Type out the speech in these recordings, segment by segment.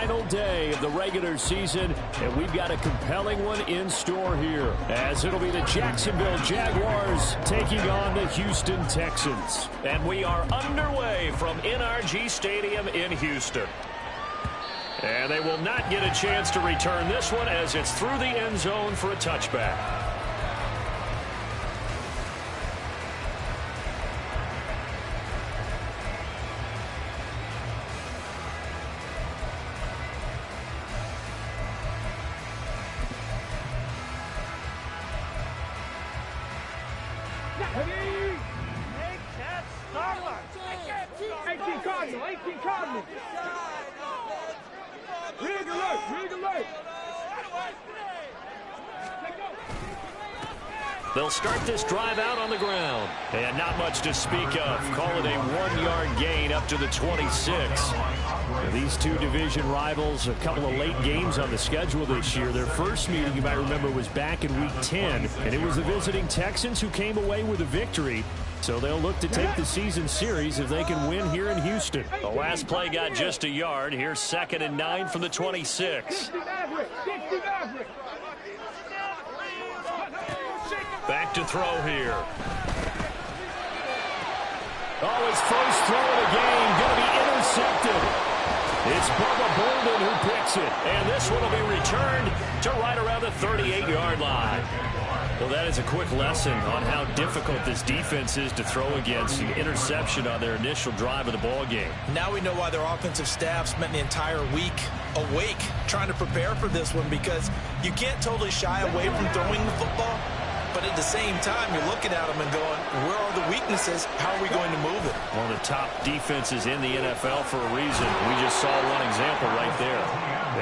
final day of the regular season, and we've got a compelling one in store here, as it'll be the Jacksonville Jaguars taking on the Houston Texans. And we are underway from NRG Stadium in Houston. And they will not get a chance to return this one as it's through the end zone for a touchback. They'll start this drive out on the ground. And not much to speak of. Call it a 1-yard gain up to the 26. These two division rivals, a couple of late games on the schedule this year. Their first meeting, you might remember, was back in Week 10. And it was the visiting Texans who came away with a victory. So they'll look to take the season series if they can win here in Houston. The last play got just a yard. Here's 2nd and 9 from the 26. Back to throw here. Oh, his first throw of the game going to be intercepted. It's Bubba Bolden who picks it. And this one will be returned to right around the 38-yard line. Well, that is a quick lesson on how difficult this defense is to throw against. An interception on their initial drive of the ball game. Now we know why their offensive staff spent the entire week awake trying to prepare for this one, because you can't totally shy away from throwing the football. But at the same time, you're looking at them and going, where are the weaknesses? How are we going to move it? One of the top defenses in the NFL for a reason. We just saw one example right there.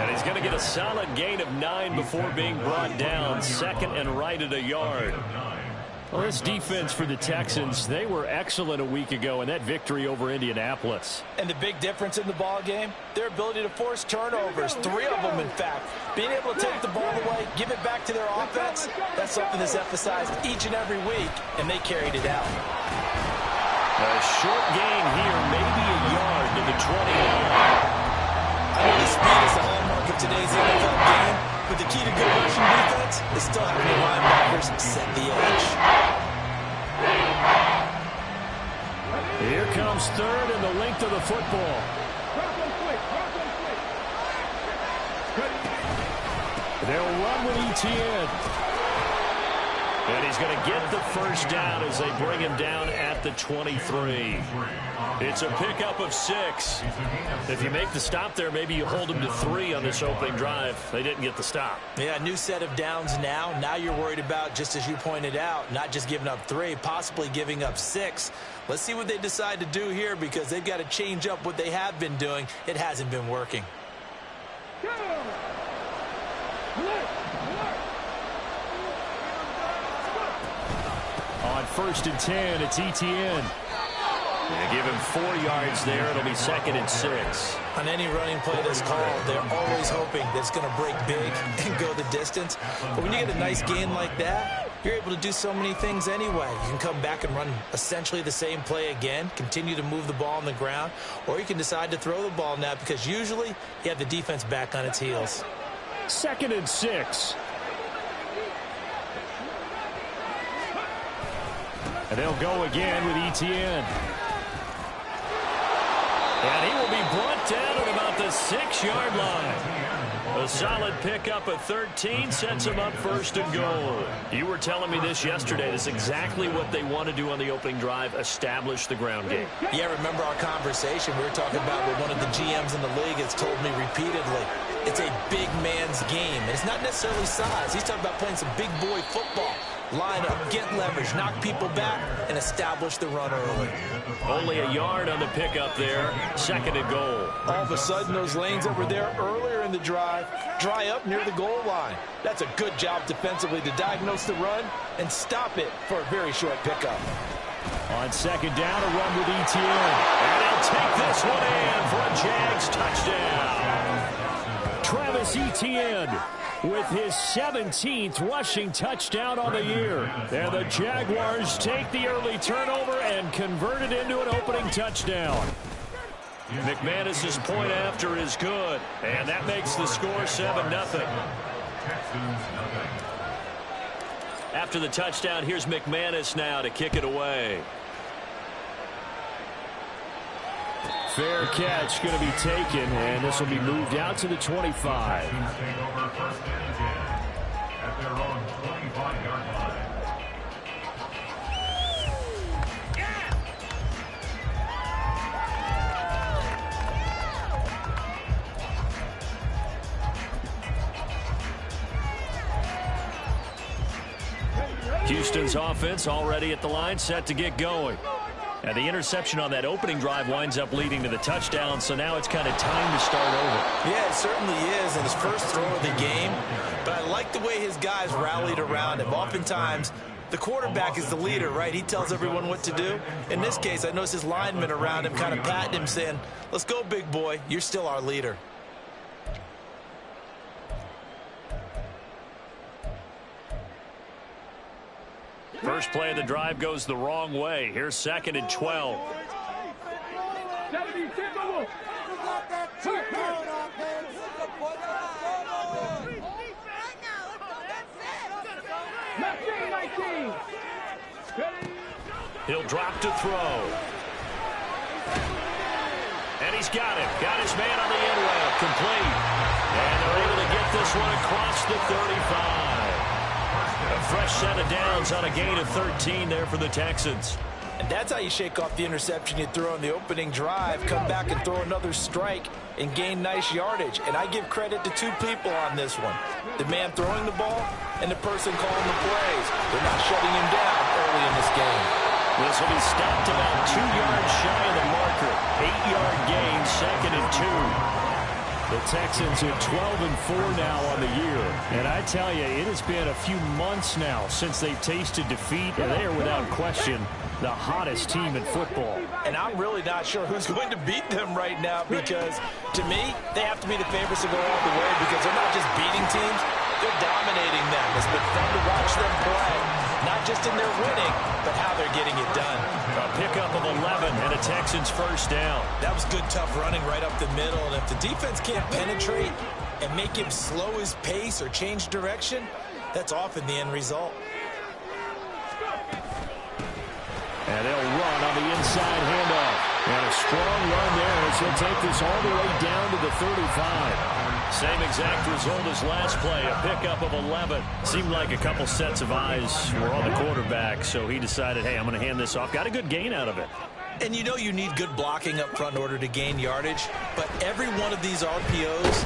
And he's going to get a solid gain of 9 before being brought down. 2nd and right at a yard. Well, this defense for the Texans, they were excellent a week ago in that victory over Indianapolis. And the big difference in the ball game, their ability to force turnovers, 3 of them in fact. Being able to take the ball away, give it back to their offense, that's something that's emphasized each and every week, and they carried it out. A short gain here, maybe a yard to the 20. I know the speed is the hallmark of today's NFL game, but the key to good rushing defense is still having the linebackers set the edge. Here comes 3rd and the length of the football. They'll run with Etienne. And he's going to get the first down as they bring him down at the 23. It's a pickup of 6. If you make the stop there, maybe you hold them to 3 on this opening drive. They didn't get the stop. Yeah, new set of downs now. Now you're worried about, just as you pointed out, not just giving up 3, possibly giving up 6. Let's see what they decide to do here, because they've got to change up what they have been doing. It hasn't been working. On 1st and 10, it's Etienne. They give him 4 yards there. It'll be 2nd and 6. On any running play that's called, they're always hoping that it's going to break big and go the distance. But when you get a nice gain like that, you're able to do so many things anyway. You can come back and run essentially the same play again, continue to move the ball on the ground, or you can decide to throw the ball now, because usually you have the defense back on its heels. 2nd and 6. And they'll go again with Etienne. And he will be brought down at about the 6-yard line. A solid pickup of 13 sets him up 1st and goal. You were telling me this yesterday. This is exactly what they want to do on the opening drive, establish the ground game. Yeah, remember our conversation. We were talking about what one of the GMs in the league has told me repeatedly. It's a big man's game. And it's not necessarily size. He's talking about playing some big boy football. Line up, get leverage, knock people back, and establish the run early. Only a yard on the pickup there. 2nd and goal. All of a sudden, those lanes that were there earlier in the drive dry up near the goal line. That's a good job defensively to diagnose the run and stop it for a very short pickup. On 2nd down, a run with Etienne. And he'll take this one in for a Jags touchdown. Travis Etienne with his 17th rushing touchdown on the year. And the Jaguars take the early turnover and convert it into an opening touchdown. McManus's point after is good, and that makes the score 7-0. After the touchdown, here's McManus now to kick it away. Fair catch going to be taken, and this will be moved out to the 25. Houston's offense already at the line, set to get going. And the interception on that opening drive winds up leading to the touchdown, so now it's kind of time to start over. Yeah, it certainly is in his first throw of the game. But I like the way his guys rallied around him. Oftentimes, the quarterback is the leader, right? He tells everyone what to do. In this case, I noticed his linemen around him kind of patting him, saying, "Let's go, big boy. You're still our leader." First play of the drive goes the wrong way. Here's 2nd and 12. He'll drop to throw. And he's got it. Got his man on the end route. Complete. And they're able to get this one across the 35. A fresh set of downs on a gain of 13 there for the Texans. And that's how you shake off the interception you throw on the opening drive, come back and throw another strike and gain nice yardage. And I give credit to two people on this one. The man throwing the ball and the person calling the plays. They're not shutting him down early in this game. This will be stopped about 2 yards shy of the marker. 8-yard gain, 2nd and 2. The Texans are 12-4 now on the year. And I tell you, it has been a few months now since they've tasted defeat, and they are without question the hottest team in football. And I'm really not sure who's going to beat them right now, because to me, they have to be the favorites to go all the way, because they're not just beating teams, they're dominating them. It's been fun to watch them play, not just in their winning, but how they're getting it done. A pickup of 11 and a Texans first down. That was good, tough running right up the middle, and if the defense can't penetrate and make him slow his pace or change direction, that's often the end result. And they'll run on the inside handoff. And a strong run there as he'll take this all the way down to the 35. Same exact result as last play, a pickup of 11. Seemed like a couple sets of eyes were on the quarterback, so he decided, hey, I'm going to hand this off. Got a good gain out of it. And you know you need good blocking up front in order to gain yardage, but every one of these RPOs,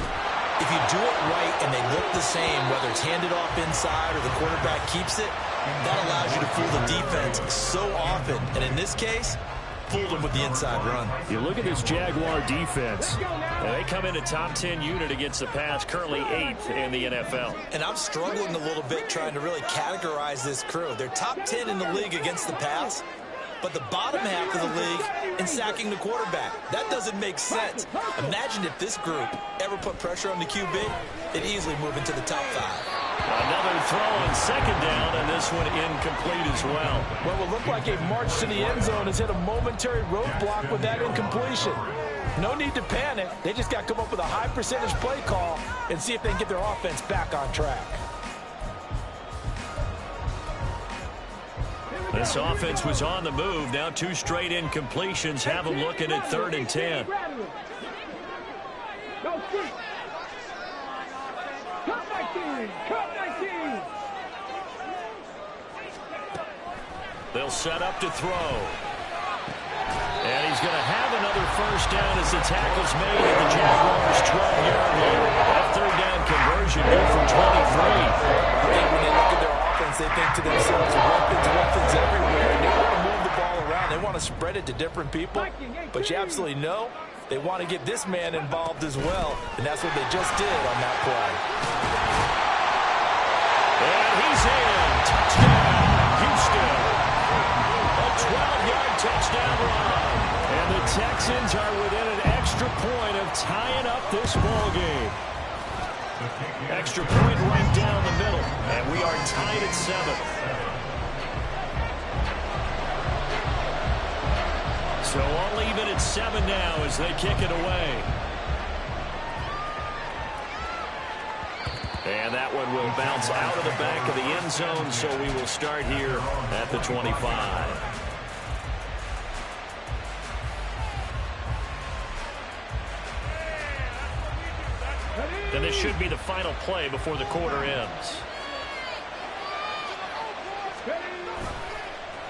if you do it right and they look the same, whether it's handed off inside or the quarterback keeps it, that allows you to fool the defense so often. And in this case, fooled them with the inside run. You look at this Jaguar defense. They come in a top 10 unit against the pass, currently 8th in the NFL. And I'm struggling a little bit trying to really categorize this crew. They're top 10 in the league against the pass, but the bottom half of the league in sacking the quarterback. That doesn't make sense. Imagine if this group ever put pressure on the QB, it'd easily move into the top 5. Another throw on 2nd down, and this one incomplete as well. What will look like a march to the end zone has hit a momentary roadblock with that incompletion. No need to panic. They just got to come up with a high percentage play call and see if they can get their offense back on track. This offense was on the move. Now 2 straight incompletions have them looking at 3rd and 10. They'll set up to throw. And he's going to have another first down as the tackle's made at the Jaguars' 12-yard line. That 3rd down conversion good from 23. I think when they look at their offense, they think to themselves, weapons everywhere. And they want to move the ball around. They want to spread it to different people. But you absolutely know they want to get this man involved as well. And that's what they just did on that play. And he's in. Touchdown, Houston. A 12-yard touchdown run. And the Texans are within an extra point of tying up this ball game. Extra point right down the middle. And we are tied at 7. So all even at 7 now as they kick it away. And that one will bounce out of the back of the end zone, so we will start here at the 25. And this should be the final play before the quarter ends.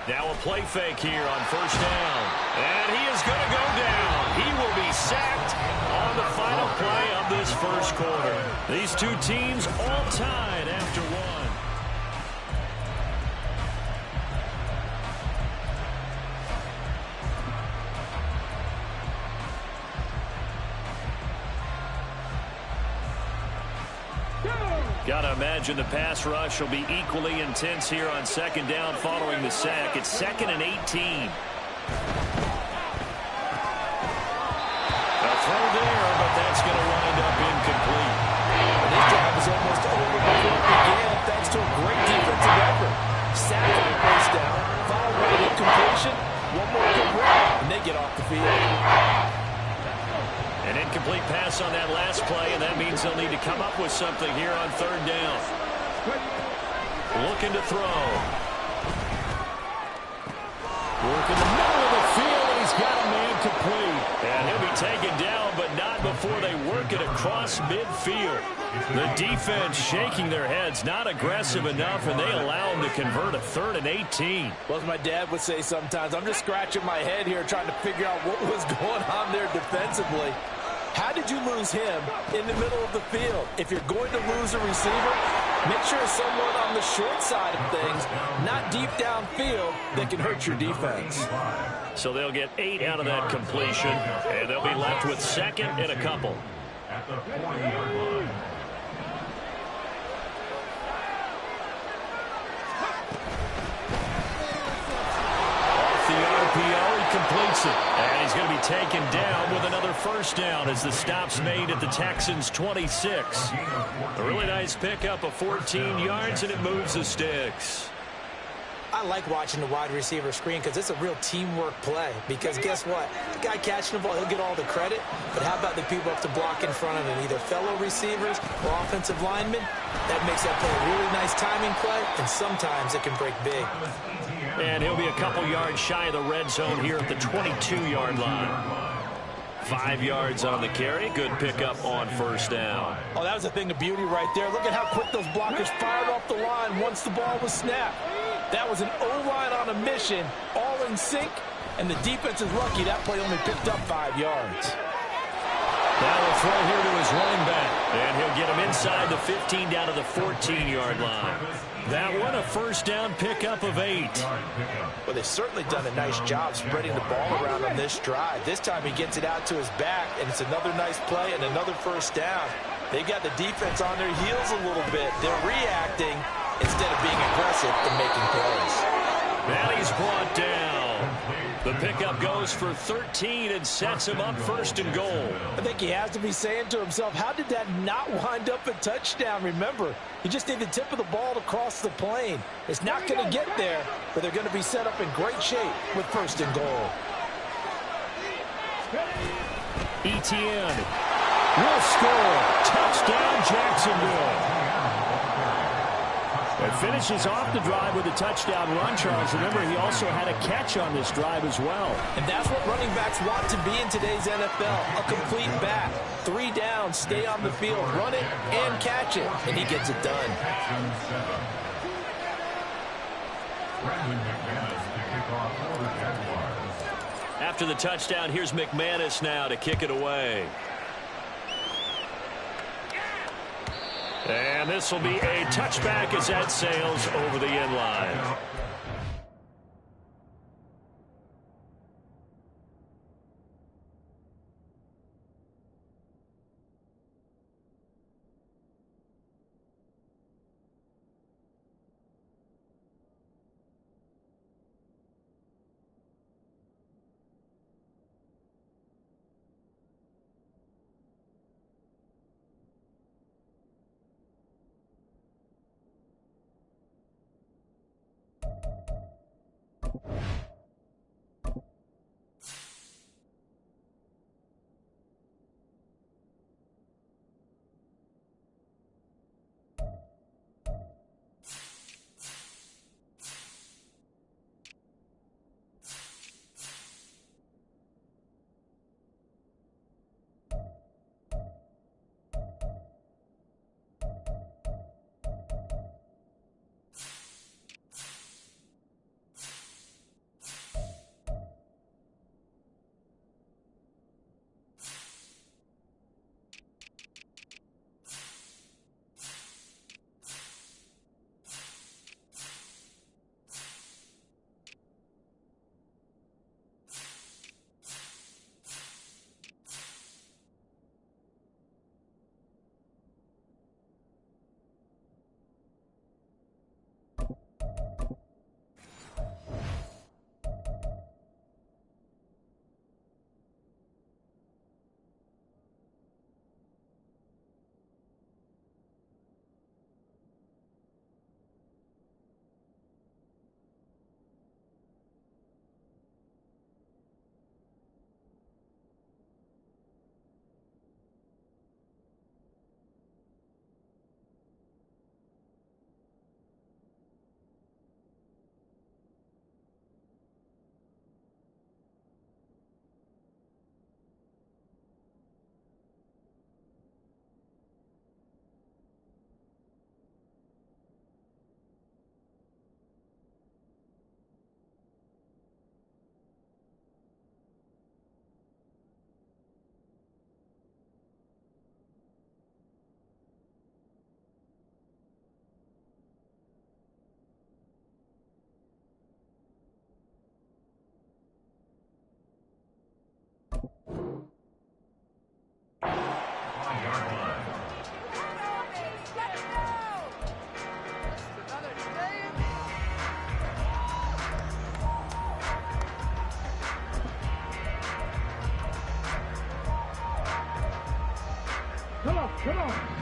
Now a play fake here on first down. And he is going to go down. He will be sacked on the final play of this first quarter. These two teams all tied after one. Gotta imagine the pass rush will be equally intense here on second down following the sack. It's 2nd and 18. A throw there, but that's going to wind up incomplete. And this drive is almost over before it began thanks to a great defensive effort. Sack on the first down, followed by an incompletion, one more good run, and they get off the field. An incomplete pass on that last play, and that means they'll need to come up with something here on third down. Looking to throw. Working the middle of the field, and he's got a man complete. And he'll be taken down, but not before they work it across midfield. The defense shaking their heads, not aggressive enough, and they allow him to convert a 3rd and 18. Well, as my dad would say sometimes, I'm just scratching my head here trying to figure out what was going on there defensively. How did you lose him in the middle of the field? If you're going to lose a receiver, make sure it's someone on the short side of things, not deep downfield, that can hurt your defense. So they'll get 8 out of that completion, and they'll be left with 2nd and a couple. At the 40-yard line. Off the RPO, he completes it. And he's going to be taken down with another first down as the stop's made at the Texans' 26. A really nice pickup of 14 yards, and it moves the sticks. I like watching the wide receiver screen because it's a real teamwork play. Because guess what? The guy catching the ball, he'll get all the credit. But how about the people up to block in front of him? Either fellow receivers or offensive linemen. That makes that play a really nice timing play, and sometimes it can break big. And he'll be a couple yards shy of the red zone here at the 22-yard line. 5 yards on the carry. Good pickup on first down. Oh, that was a thing of beauty right there. Look at how quick those blockers fired off the line once the ball was snapped. That was an O-line on a mission, all in sync, and the defense is lucky that play only picked up 5 yards. Now a throw here to his running back, and he'll get him inside the 15 down to the 14-yard line. That one a first down pickup of 8. Well, they've certainly done a nice job spreading the ball around on this drive. This time he gets it out to his back, and it's another nice play and another first down. They've got the defense on their heels a little bit. They're reacting instead of being aggressive and making plays. And he's brought down. The pickup goes for 13 and sets him up 1st and goal. I think he has to be saying to himself, how did that not wind up a touchdown? Remember, he just needed the tip of the ball to cross the plane. It's not going to get there, but they're going to be set up in great shape with 1st and goal. Etienne will score. Touchdown, Jacksonville. It finishes off the drive with a touchdown run, Charles. Remember, he also had a catch on this drive as well. And that's what running backs want to be in today's NFL, a complete back. 3 down, stay on the field, run it and catch it, and he gets it done. After the touchdown, here's McManus now to kick it away. And this will be a touchback as that sails over the end line.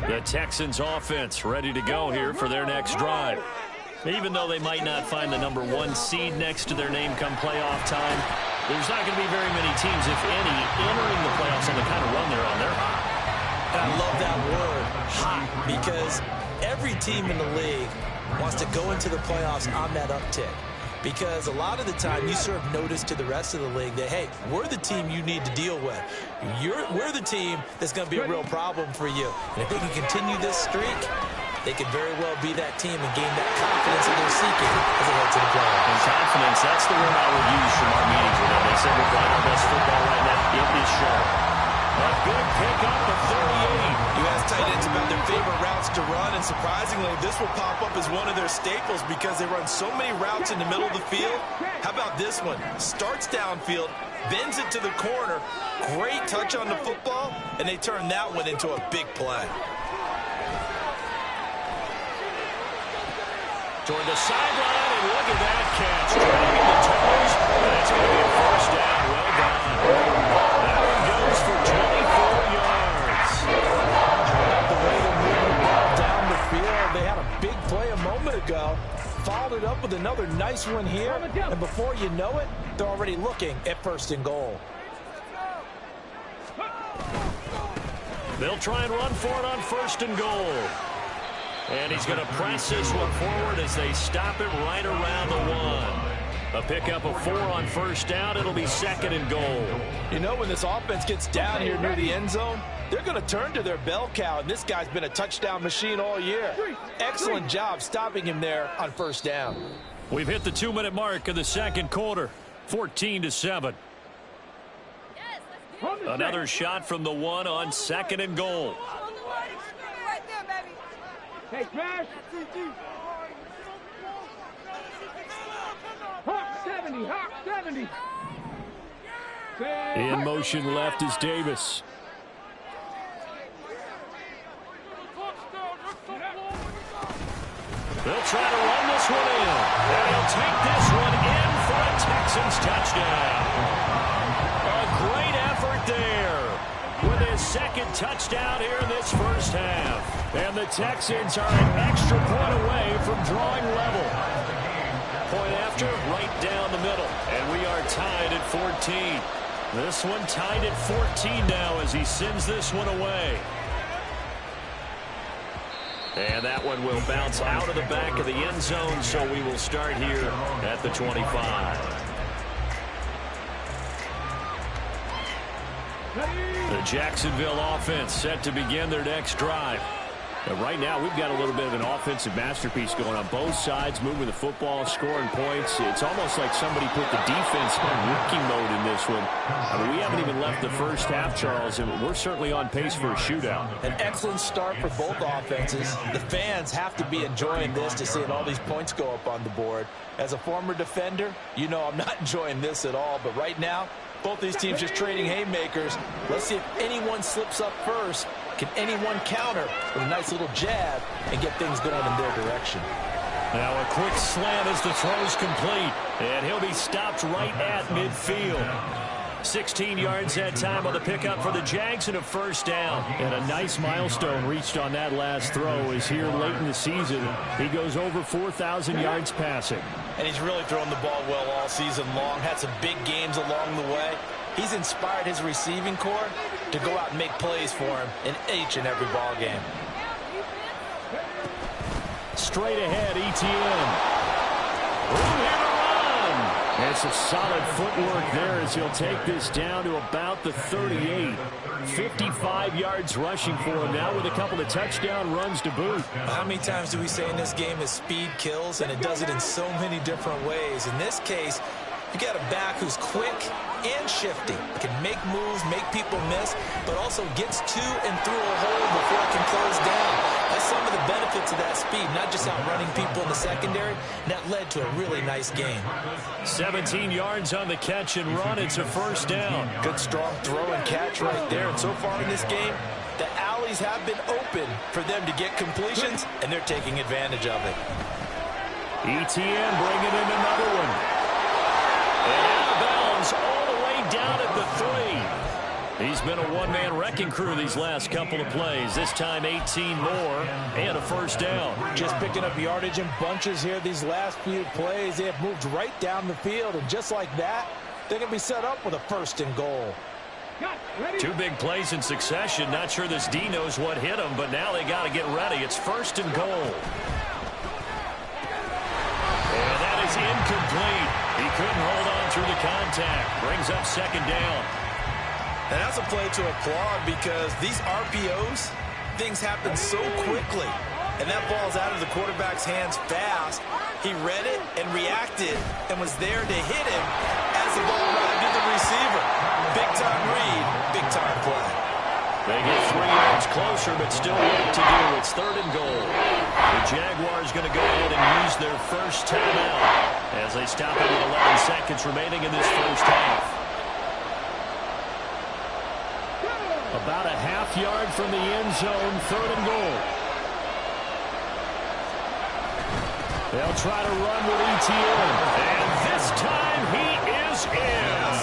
The Texans offense ready to go here for their next drive. Even though they might not find the #1 seed next to their name come playoff time, there's not going to be very many teams, if any, entering the playoffs on the kind of run they're on. They're hot. And I love that word, hot, because every team in the league wants to go into the playoffs on that uptick. Because a lot of the time you serve notice to the rest of the league that, hey, we're the team you need to deal with. We're the team that's going to be a real problem for you. And if they can continue this streak, they could very well be that team and gain that confidence that they're seeking as they head to the playoffs. And confidence, that's the word I would use from our meetings with them. They said we're playing our best football right now. It is sharp. A big pickup of 38. You ask tight ends about their favorite routes to run, and surprisingly, this will pop up as one of their staples because they run so many routes in the middle of the field. How about this one? Starts downfield, bends it to the corner, great touch on the football, and they turn that one into a big play. Toward the sideline, and look at that catch. Dragging the toes. That's going to be a first down. Well done. That one goes for 24 yards. The way they're moving the ball down the field, they had a big play a moment ago. Followed it up with another nice one here, and before you know it, they're already looking at 1st and goal. They'll try and run for it on 1st and goal. And he's going to press this one forward as they stop it right around the 1. A pickup of 4 on 1st down. It'll be 2nd and goal. You know, when this offense gets down here near the end zone, they're going to turn to their bell cow, and this guy's been a touchdown machine all year. Excellent job stopping him there on 1st down. We've hit the 2-minute mark of the 2nd quarter. 14-7. Another shot from the 1 on 2nd and goal. Hey, Crash! Hawk 70, Hawk 70! In motion left is Davis. They'll try to run this one in. And he'll take this one in for a Texans touchdown. A great effort there with his 2nd touchdown here in this first half. And the Texans are an extra point away from drawing level. Point after, right down the middle. And we are tied at 14. This one tied at 14 now as he sends this one away. And that one will bounce out of the back of the end zone, so we will start here at the 25. The Jacksonville offense set to begin their next drive. And right now, we've got a little bit of an offensive masterpiece going on both sides, moving the football, scoring points. It's almost like somebody put the defense on rookie mode in this one. I mean, we haven't even left the first half, Charles, and we're certainly on pace for a shootout. An excellent start for both offenses. The fans have to be enjoying this to seeing all these points go up on the board. As a former defender, you know I'm not enjoying this at all, but right now, both these teams just trading haymakers. Let's see if anyone slips up first. Can anyone counter with a nice little jab and get things going in their direction? Now a quick slant as the throw's complete. And he'll be stopped right at midfield. 16 yards that time on the pickup for the Jags and a first down. And a nice milestone reached on that last throw is here late in the season. He goes over 4,000 yards passing. And he's really thrown the ball well all season long. Had some big games along the way. He's inspired his receiving corps to go out and make plays for him in each and every ball game. Straight ahead, ETN. Room here to run. It's a solid footwork there as he'll take this down to about the 38. 55 yards rushing for him now with a couple of touchdown runs to boot. How many times do we say in this game is speed kills, and it does it in so many different ways. In this case, you got a back who's quick and shifty. Can make moves, make people miss, but also gets to and through a hole before it can close down. That's some of the benefits of that speed, not just outrunning people in the secondary. And that led to a really nice game. 17 yards on the catch and run. It's a first down. Good strong throw and catch right there. And so far in this game, The alleys have been open for them to get completions, and they're taking advantage of it. ETN bringing in another one. And out of bounds all the way down at the 3. He's been a one-man wrecking crew these last couple of plays. This time 18 more and a first down. Just picking up yardage in bunches here these last few plays. They have moved right down the field, and just like that, they're going to be set up with a 1st and goal. 2 big plays in succession. Not sure this D knows what hit him, but now they got to get ready. It's 1st and goal. And that is incomplete. He couldn't hold on through the contact. Brings up 2nd down. And that's a play to applaud because these RPOs, things happen so quickly. And that ball's out of the quarterback's hands fast. He read it and reacted and was there to hit him as the ball arrived at the receiver. Big-time read, big-time play. They get 3 yards closer, but still work to do. It's 3rd and goal. The Jaguars going to go ahead and use their first timeout as they stop it with 11 seconds remaining in this first half. About a half yard from the end zone, 3rd and goal. They'll try to run with ETN. And this time he is in.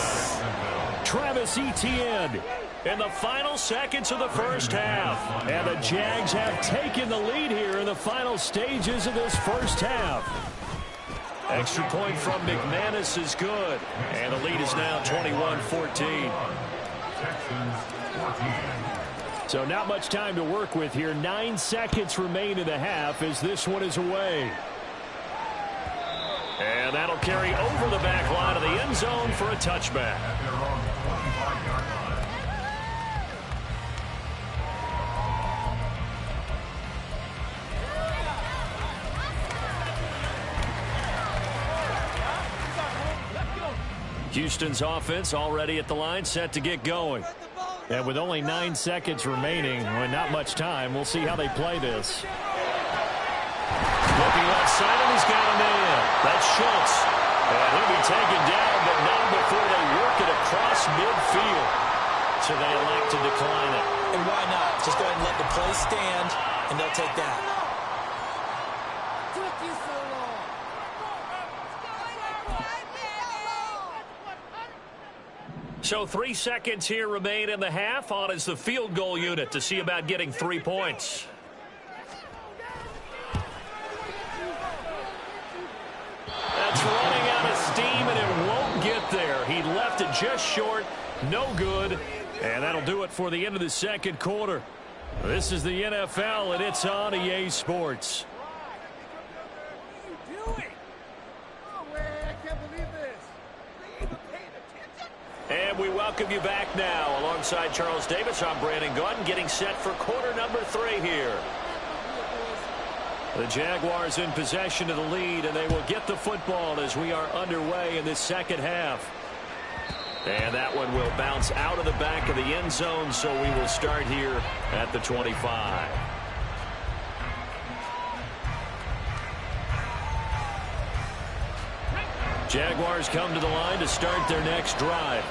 Travis Etienne In the final seconds of the first half. And the Jags have taken the lead here in the final stages of this first half. Extra point from McManus is good. And the lead is now 21-14. So not much time to work with here. 9 seconds remain in the half as this one is away. And that'll carry over the back line of the end zone for a touchback. Houston's offense already at the line, set to get going. And with only 9 seconds remaining, well, not much time, we'll see how they play this. Looking left side, and he's got a man. That's Schultz. And he'll be taken down, but not before they work it across midfield. So they elect to decline it. And why not? Just go ahead and let the play stand, and they'll take that. So 3 seconds here remain in the half. On is the field goal unit to see about getting 3 points. That's running out of steam, and it won't get there. He left it just short. No good. And that'll do it for the end of the second quarter. This is the NFL, and it's on EA Sports. And we welcome you back now. Alongside Charles Davis, I'm Brandon Gaudin, getting set for quarter number 3 here. The Jaguars in possession of the lead, and they will get the football as we are underway in this second half. And that one will bounce out of the back of the end zone, so we will start here at the 25. Jaguars come to the line to start their next drive.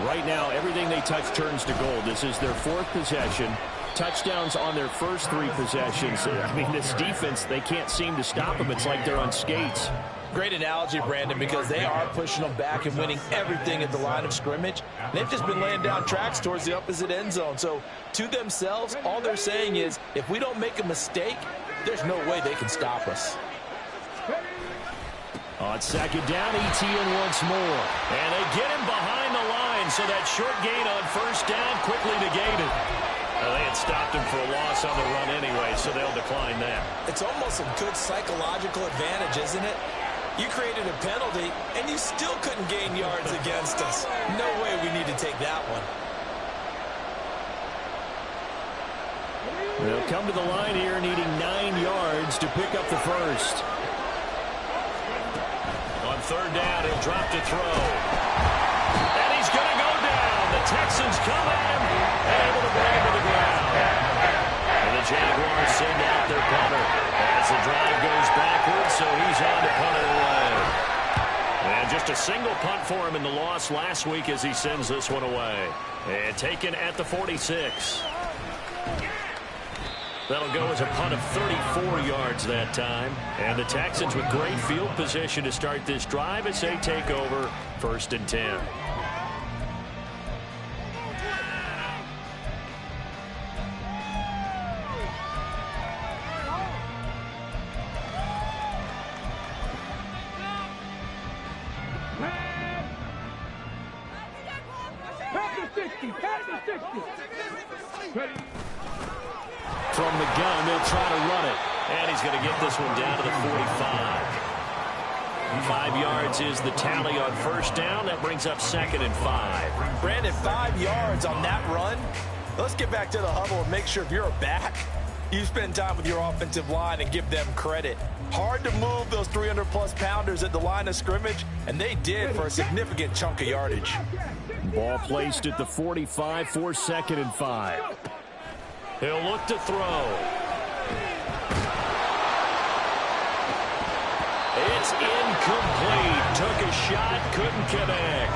Right now, everything they touch turns to gold. This is their 4th possession. Touchdowns on their first 3 possessions. I mean, this defense, they can't seem to stop them. It's like they're on skates. Great analogy, Brandon, because they are pushing them back and winning everything at the line of scrimmage. They've just been laying down tracks towards the opposite end zone. So, to themselves, all they're saying is, if we don't make a mistake, there's no way they can stop us. On second down, ETN once more. And they get him behind the line, so that short gain on first down quickly negated. They had stopped him for a loss on the run anyway, so they'll decline that. It's almost a good psychological advantage, isn't it? You created a penalty, and you still couldn't gain yards against us. No way we need to take that one. They'll come to the line here needing 9 yards to pick up the first. On third down, he'll drop to throw. And he's going to go down. The Texans come at him and able to bring him to the ground. And the Jaguars send out their punter as the drive goes backwards, so he's on to punt it away. And just a single punt for him in the loss last week as he sends this one away. And taken at the 46. That'll go as a punt of 34 yards that time. And the Texans with great field position to start this drive as they take over 1st and 10. From the gun, they'll try to run it. And he's going to get this one down to the 45. 5 yards is the tally on 1st down. That brings up 2nd and 5. Brandon, 5 yards on that run. Let's get back to the huddle and make sure if you're a back, you spend time with your offensive line and give them credit. Hard to move those 300-plus pounders at the line of scrimmage, and they did for a significant chunk of yardage. Ball placed at the 45 for 2nd and 5. He'll look to throw. It's incomplete. Took a shot, couldn't connect.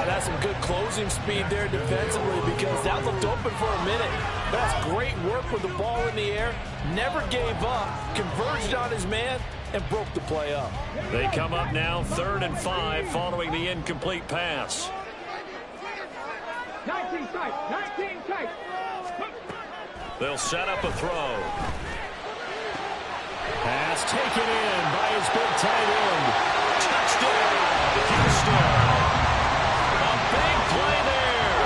That's some good closing speed there defensively because that looked open for a minute. That's great work with the ball in the air. Never gave up, converged on his man, and broke the play up. They come up now 3rd and 5 following the incomplete pass. 19 tight, 19 tight. They'll set up a throw. Pass taken in by his big tight end. Touchdown, Houston. A big play there.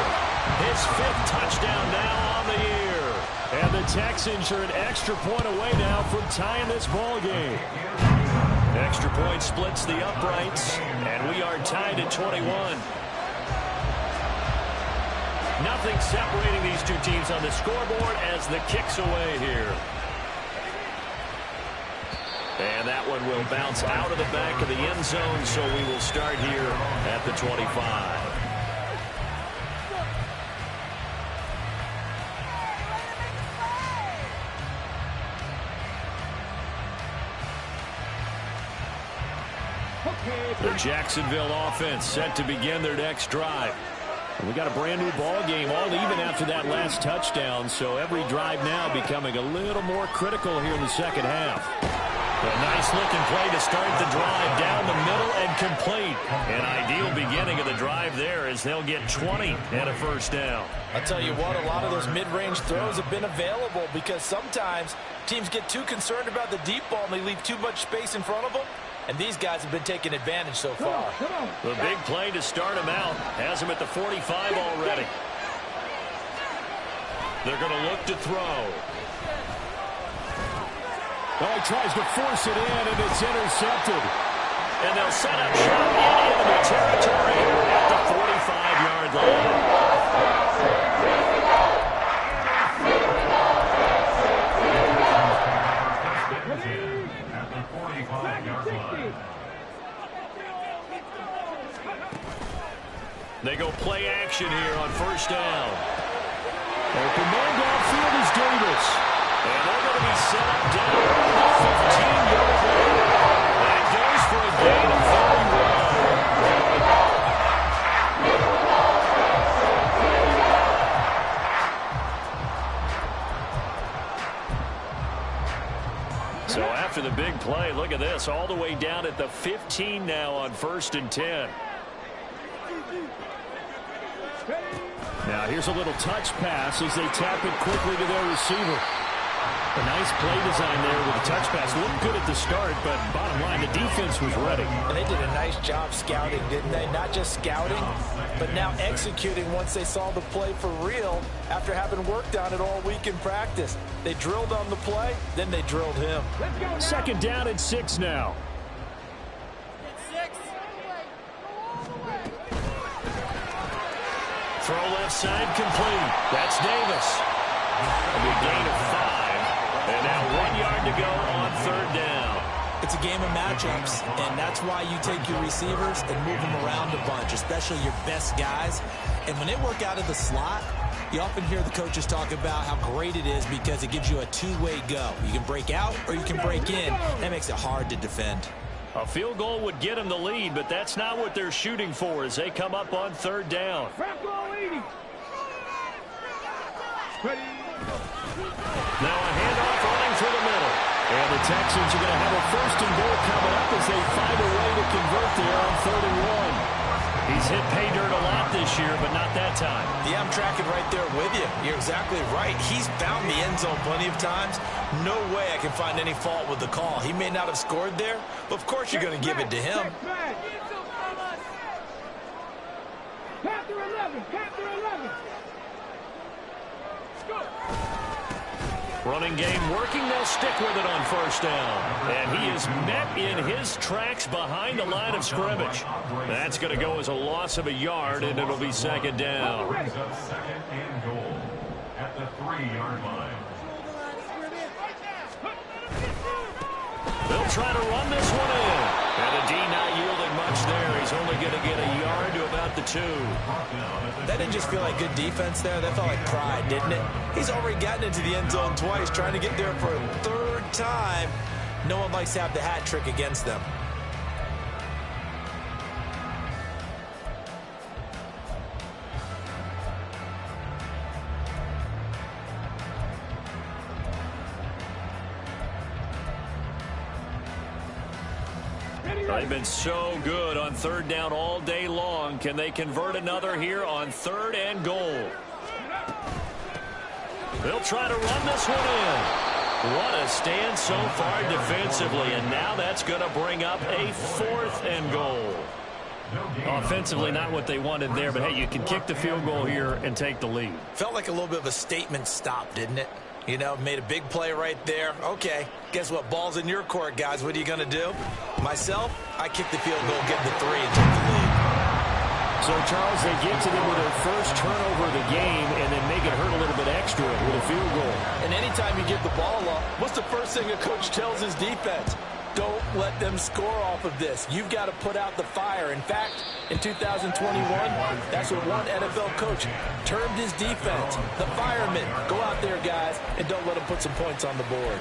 His 5th touchdown now on the year. And the Texans are an extra point away now from tying this ball game. Extra point splits the uprights, and we are tied at 21. Nothing separating these two teams on the scoreboard as the kick's away here. And that one will bounce out of the back of the end zone, so we will start here at the 25. The Jacksonville offense set to begin their next drive. We got a brand new ball game, all even after that last touchdown, so every drive now becoming a little more critical here in the second half. A nice-looking play to start the drive down the middle and complete. An ideal beginning of the drive there as they'll get 20 and a 1st down. I'll tell you what, a lot of those mid-range throws have been available because sometimes teams get too concerned about the deep ball and they leave too much space in front of them. And these guys have been taking advantage so far. The big play to start him out has him at the 45 already. They're going to look to throw. Oh, he tries to force it in, and it's intercepted. And they'll set up shop in enemy territory at the 45-yard line. At the 45-yard line. They go play action here on 1st down. Open man downfield is Davis. And they're going to be set up down the 15-yard line. And it goes for a gain of 31. So after the big play, look at this, all the way down at the 15 now on 1st and 10. Now here's a little touch pass as they tap it quickly to their receiver. A nice play design there with the touch pass. Looked good at the start, but bottom line, the defense was ready. And they did a nice job scouting, didn't they? Not just scouting, but now executing once they saw the play for real after having worked on it all week in practice. They drilled on the play, then they drilled him. 2nd down and 6 now. Throw left side complete. That's Davis. A big gain of 5. And now 1 yard to go on 3rd down. It's a game of matchups, and that's why you take your receivers and move them around a bunch, especially your best guys. And when they work out of the slot, you often hear the coaches talk about how great it is because it gives you a two-way go. You can break out or you can break in. That makes it hard to defend. A field goal would get them the lead, but that's not what they're shooting for as they come up on 3rd down. Back goal 80. Now a Texans are going to have a first and goal coming up as they find a way to convert there on 3rd and 1. He's hit pay dirt a lot this year, but not that time. Yeah, I'm tracking right there with you. You're exactly right. He's found the end zone plenty of times. No way I can find any fault with the call. He may not have scored there, but of course you're going to give it to him. Panther 11, Panther 11. Let's go. Running game working. They'll stick with it on 1st down. And he is met in his tracks behind the line of scrimmage. That's going to go as a loss of a yard, and it'll be 2nd down. Brings up 2nd and goal at the 3-yard line. They'll try to run this one in. And the D not yielding much there. He's only going to get a yard to about the 2. That didn't just feel like good defense there. That felt like pride, didn't it? He's already gotten into the end zone twice, trying to get there for a 3rd time. No one likes to have the hat trick against them. They've been so good on 3rd down all day long. Can they convert another here on 3rd and goal? They'll try to run this one in. What a stand so far defensively, and now that's going to bring up a 4th and goal. Offensively, not what they wanted there, but hey, you can kick the field goal here and take the lead. Felt like a little bit of a statement stop, didn't it? You know, made a big play right there. Okay, guess what? Ball's in your court, guys. What are you going to do? Myself, I kick the field goal, get the 3, and take the lead. So, Charles, they get to them with their first turnover of the game and then make it hurt a little bit extra with a field goal. And anytime you get the ball up, what's the first thing a coach tells his defense? Don't let them score off of this. You've got to put out the fire. In fact, in 2021, that's what one NFL coach termed his defense. The firemen. Go out there, guys, and don't let them put some points on the board.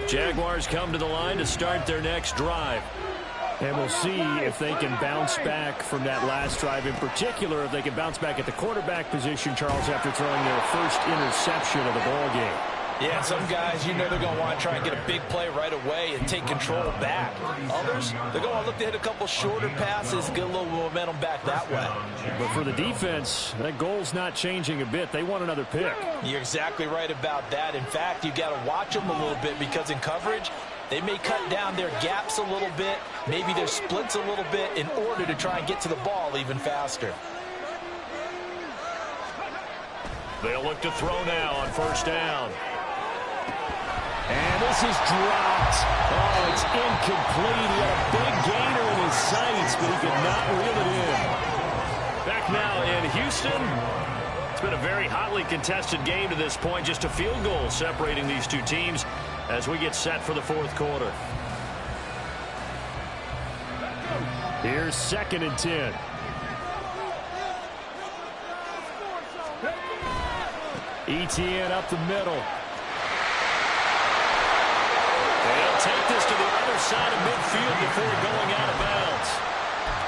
Jaguars come to the line to start their next drive. And we'll see if they can bounce back from that last drive. In particular, if they can bounce back at the quarterback position, Charles, after throwing their first interception of the ball game. Yeah, some guys, you know they're going to want to try and get a big play right away and take control back. Others, they're going to look to hit a couple shorter passes and get a little momentum back that way. But for the defense, that goal's not changing a bit. They want another pick. You're exactly right about that. In fact, you got to watch them a little bit because in coverage, they may cut down their gaps a little bit, maybe their splits a little bit in order to try and get to the ball even faster. They'll look to throw now on 1st down. And this is dropped. Oh, it's incomplete. He had a big gainer in his sights, but he could not reel it in. Back now in Houston. It's been a very hotly contested game to this point. Just a field goal separating these two teams as we get set for the 4th quarter. Here's 2nd and 10. ETN up the middle. They'll take this to the other side of midfield before going out of bounds.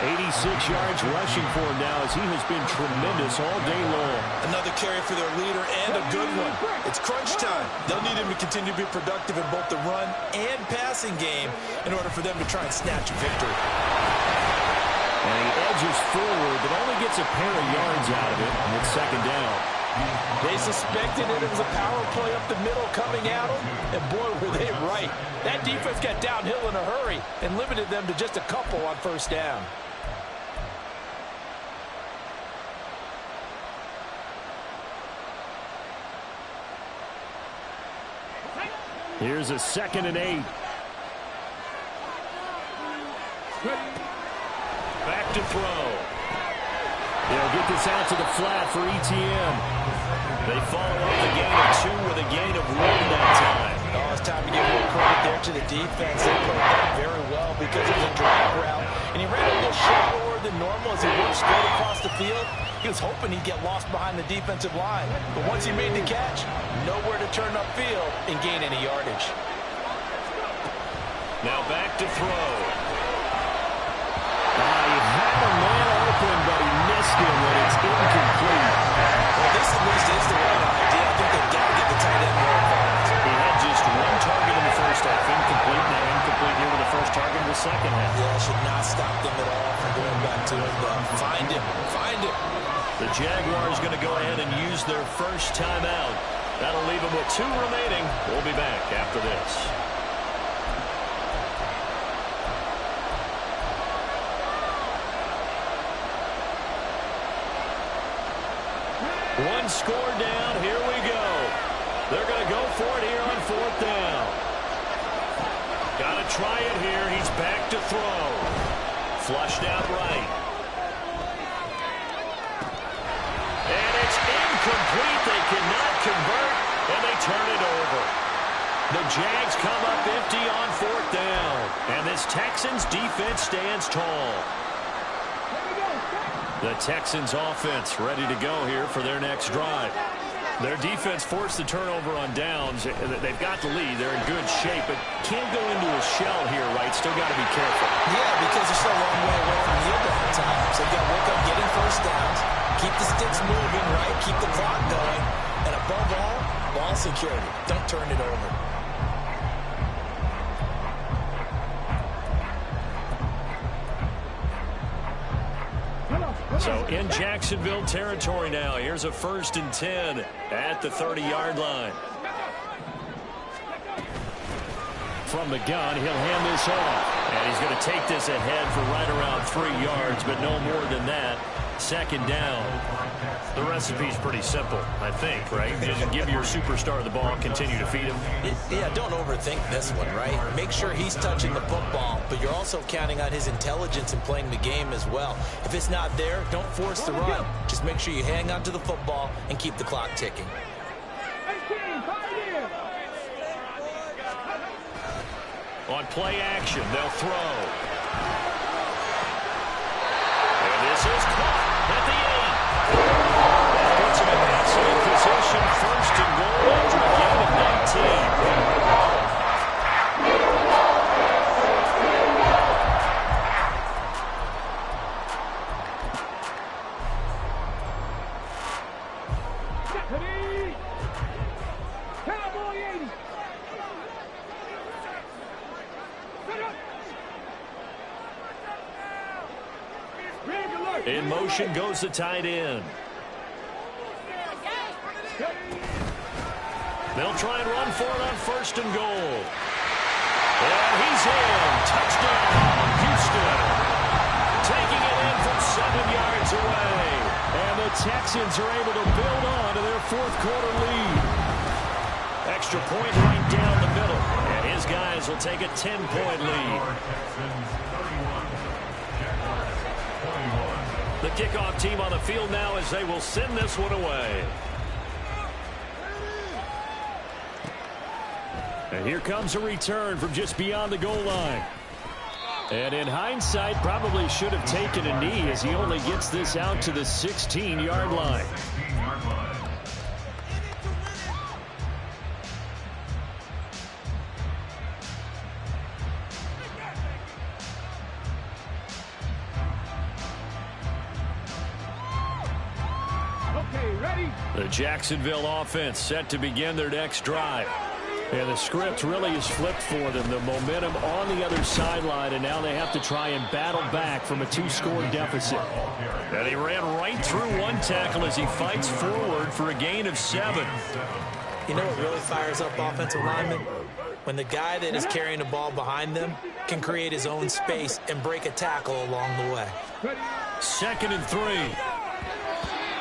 86 yards rushing for him now as he has been tremendous all day long. Another carry for their leader and a good one. It's crunch time. They'll need him to continue to be productive in both the run and passing game in order for them to try and snatch a victory. And he edges forward, but only gets a pair of yards out of it, and it's 2nd down. They suspected it was a power play up the middle coming at them, and boy, were they right. That defense got downhill in a hurry and limited them to just a couple on 1st down. Here's a 2nd and 8. Back to throw. They'll get this out to the flat for ETN. They follow up the gain of 2 with a gain of 1 that time. Oh, it's time to give more credit there to the defense. They played that very well because it was a drag route. And he ran a little shallower than normal as he worked straight across the field. He was hoping he'd get lost behind the defensive line. But once he made the catch, nowhere to turn upfield and gain any yardage. Now back to throw. the second half. Yeah, should not stop them at all from going back to him. Find him. Find him. The Jaguars going to go ahead and use their first timeout. That'll leave them with 2 remaining. We'll be back after this. One score down. Here we go. They're going to go for it here on 4th down. Got to try it here. He's back to throw. Flushed out right. And it's incomplete. They cannot convert, and they turn it over. The Jags come up empty on 4th down. And this Texans defense stands tall. The Texans offense ready to go here for their next drive. Their defense forced the turnover on downs. They've got the lead. They're in good shape, but can't go into a shell here, right? Still got to be careful. Yeah, because they're still a long way away from the end of the time. So they've got to work on getting first downs, keep the sticks moving, right? Keep the clock going. And above all, ball security. Don't turn it over. So in Jacksonville territory now. Here's a 1st and 10 at the 30-yard line. From the gun, he'll hand this off. And he's going to take this ahead for right around 3 yards, but no more than that. 2nd down. The recipe's pretty simple, I think, right? Just give your superstar the ball, continue to feed him. Yeah, don't overthink this one, right? Make sure he's touching the football, but you're also counting on his intelligence in playing the game as well. If it's not there, don't force the run. Just make sure you hang on to the football and keep the clock ticking. On play action, they'll throw. And this is caught at the 8. That puts him in excellent position. 1st and goal after a gain of 19. In motion goes the tight end. They'll try and run for it on 1st and goal. And he's in. Touchdown, Houston. Taking it in from 7 yards away. And the Texans are able to build on to their 4th quarter lead. Extra point right down the middle. And his guys will take a 10-point lead. The kickoff team on the field now as they will send this one away. And here comes a return from just beyond the goal line. And in hindsight, probably should have taken a knee as he only gets this out to the 16-yard line. The Jacksonville offense set to begin their next drive. And the script really is flipped for them. The momentum on the other sideline, and now they have to try and battle back from a 2-score deficit. And he ran right through one tackle as he fights forward for a gain of 7. You know what really fires up offensive linemen? When the guy that is carrying the ball behind them can create his own space and break a tackle along the way. 2nd and 3.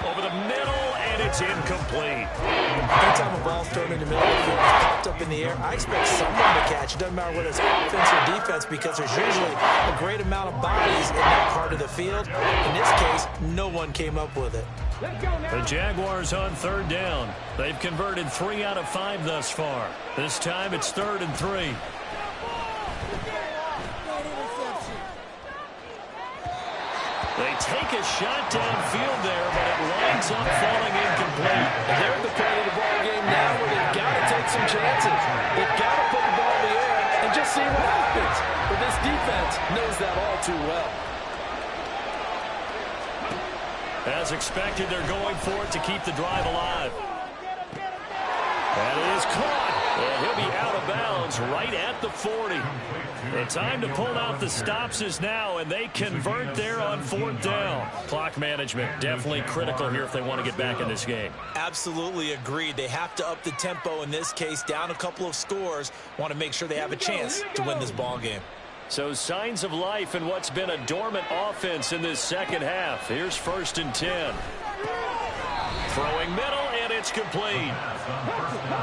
Over the middle, and it's incomplete. Anytime a ball's thrown in the middle of the field, popped up in the air, I expect someone to catch. It doesn't matter whether it's offense or defense, because there's usually a great amount of bodies in that part of the field. In this case, no one came up with it. The Jaguars on 3rd down. They've converted 3 out of 5 thus far. This time it's 3rd and 3. They take a shot downfield there, but it winds up falling incomplete. And they're at the point of the ball game now where they've got to take some chances. They've got to put the ball in the air and just see what happens. But this defense knows that all too well. As expected, they're going for it to keep the drive alive. And it is caught. And he'll be out of bounds right at the 40. The time to pull out the stops is now, and they convert there on 4th down. Clock management definitely critical here if they want to get back in this game. Absolutely agreed. They have to up the tempo in this case, down a couple of scores. Want to make sure they have a chance to win this ball game. So signs of life in what's been a dormant offense in this second half. Here's 1st and 10. Throwing middle, and it's complete.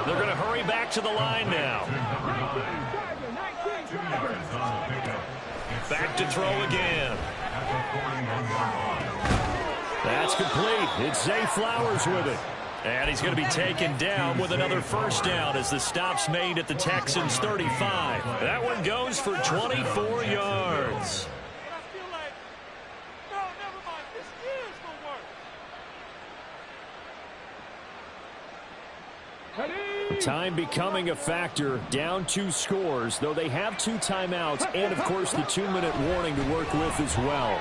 They're going to hurry back to the line now. Back to throw again. That's complete. It's Zay Flowers with it. And he's going to be taken down with another 1st down as the stop's made at the Texans' 35. That one goes for 24 yards. Time becoming a factor, down 2 scores, though they have 2 timeouts and, of course, the 2-minute warning to work with as well.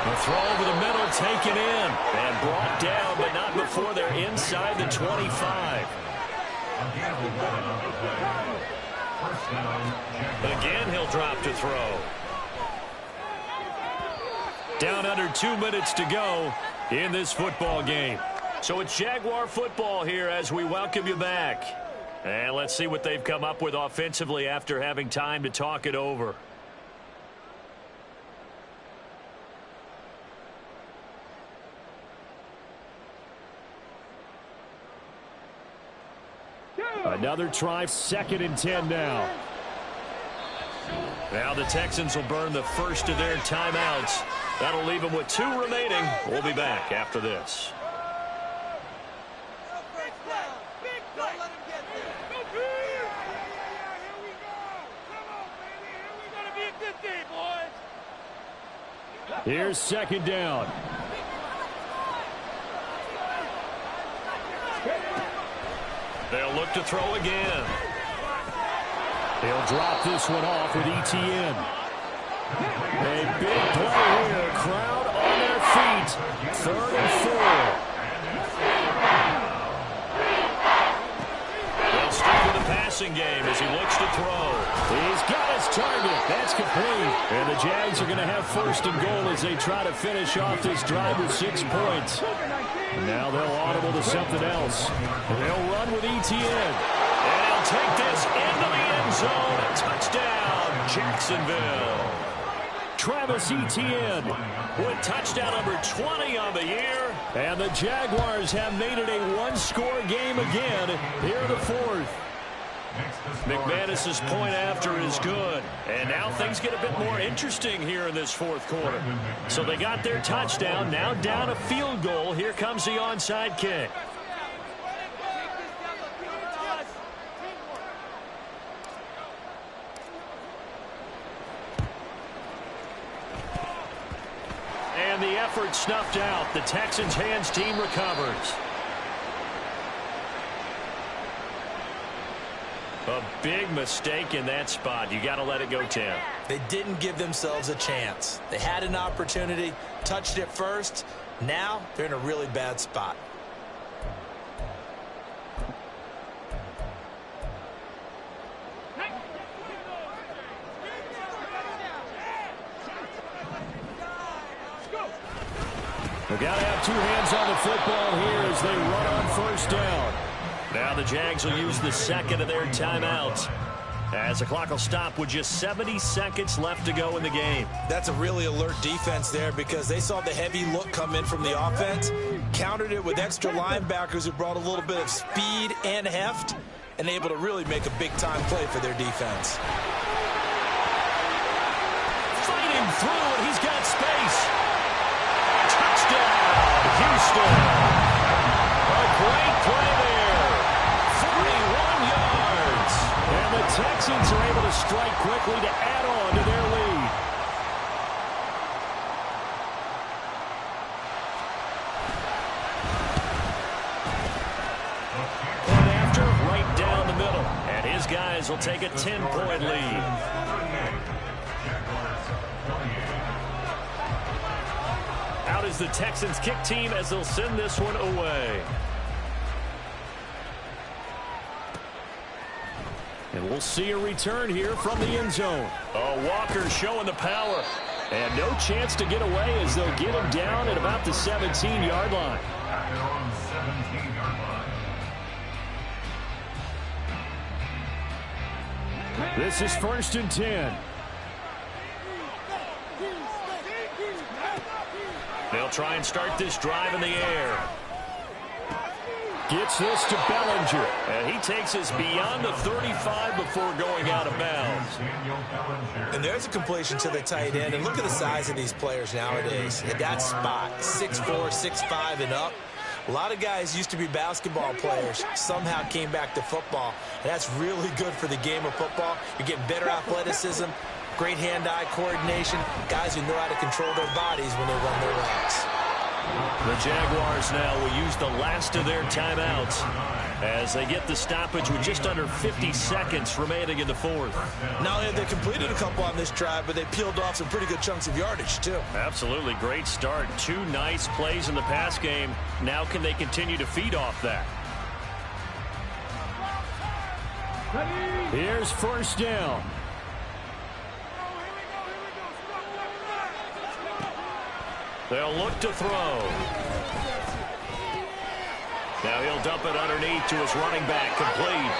The throw over the middle taken in and brought down, but not before they're inside the 25. Again, he'll drop to throw. Down under 2 minutes to go in this football game. So it's Jaguar football here as we welcome you back. And let's see what they've come up with offensively after having time to talk it over. Another try, 2nd and 10 now. Now the Texans will burn the first of their timeouts. That'll leave them with 2 remaining. We'll be back after this. Here's 2nd down. They'll look to throw again. They'll drop this one off with ETN. A big play here. Crowd on their feet. 3rd and 4. They'll stick with the passing game as he looks to throw. He's got his target. That's complete. And the Jags are going to have 1st and goal as they try to finish off this drive with 6 points. Now they'll audible to something else. They'll run with ETN. And he'll take this into the end zone. A touchdown, Jacksonville. Travis Etienne with touchdown number 20 on the year. And the Jaguars have made it a 1-score game again here in the 4th. McManus's point after is good. And now things get a bit more interesting here in this 4th quarter. So they got their touchdown, now down a field goal. Here comes the onside kick. And the effort snuffed out. The Texans' hands team recovers. A big mistake in that spot. You got to let it go, Tim. They didn't give themselves a chance. They had an opportunity, touched it first. Now they're in a really bad spot. We've got to have 2 hands on the football here as they run on 1st down. Now the Jags will use the 2nd of their timeouts as the clock will stop with just 70 seconds left to go in the game. That's a really alert defense there because they saw the heavy look come in from the offense, countered it with extra linebackers who brought a little bit of speed and heft, and able to really make a big-time play for their defense. Fighting through, and he's got space. Touchdown, Houston. A great play there. 41 yards. And the Texans are able to strike quickly to add on to their lead. And after, right down the middle. And his guys will take a 10-point lead. Out is the Texans kick team as they'll send this one away. We'll see a return here from the end zone. Oh, Walker showing the power. And no chance to get away as they'll get him down at about the 17-yard line. At their own 17-yard line. This is 1st and 10. They'll try and start this drive in the air. Gets this to Bellinger. And he takes us beyond the 35 before going out of bounds. And there's a completion to the tight end. And look at the size of these players nowadays. At that spot, 6'4", 6'5", and up. A lot of guys used to be basketball players, somehow came back to football. And that's really good for the game of football. You're getting better athleticism, great hand-eye coordination, guys who know how to control their bodies when they run their routes. The Jaguars now will use the last of their timeouts as they get the stoppage with just under 50 seconds remaining in the fourth. Not only have they completed a couple on this drive, but they peeled off some pretty good chunks of yardage, too. Absolutely great start. 2 nice plays in the pass game. Now can they continue to feed off that? Here's 1st down. They'll look to throw. Now he'll dump it underneath to his running back, complete.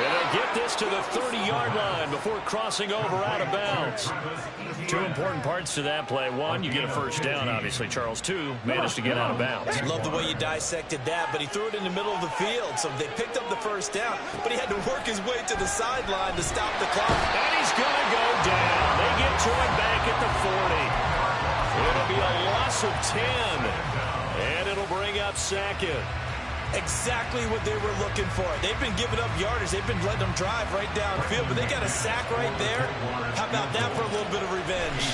And they'll get this to the 30-yard line before crossing over out of bounds. 2 important parts to that play. 1, you get a 1st down, obviously. Charles, 2, managed to get out of bounds. Love the way you dissected that, but he threw it in the middle of the field, so they picked up the 1st down, but he had to work his way to the sideline to stop the clock. And he's going to go down. They get to him back at the 40. It'll be a loss of 10, and it'll bring up 2nd. Exactly what they were looking for. They've been giving up yardage. They've been letting them drive right downfield, but they got a sack right there. How about that for a little bit of revenge?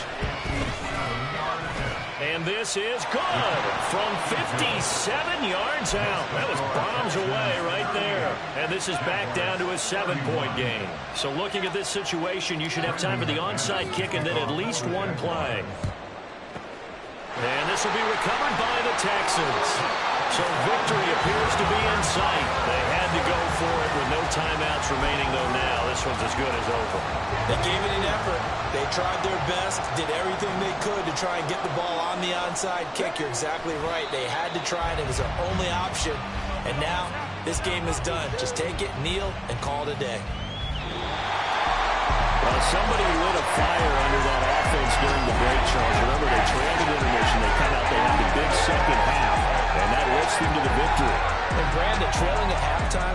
And this is good from 57 yards out. That was bombs away right there. And this is back down to a 7-point game. So looking at this situation, you should have time for the onside kick and then at least 1 play. And this will be recovered by the Texans. So victory appears to be in sight. They had to go for it with no timeouts remaining, though now this one's as good as over. They gave it an effort. They tried their best, did everything they could to try and get the ball on the onside kick. You're exactly right. They had to try it. It was their only option. And now this game is done. Just take it, kneel, and call it a day. Well, somebody lit a fire under that offense during the break, Charles. Remember, they trailed at intermission. They come out, they had the big second half, and that lifts them to the victory. And Brandon, trailing at halftime,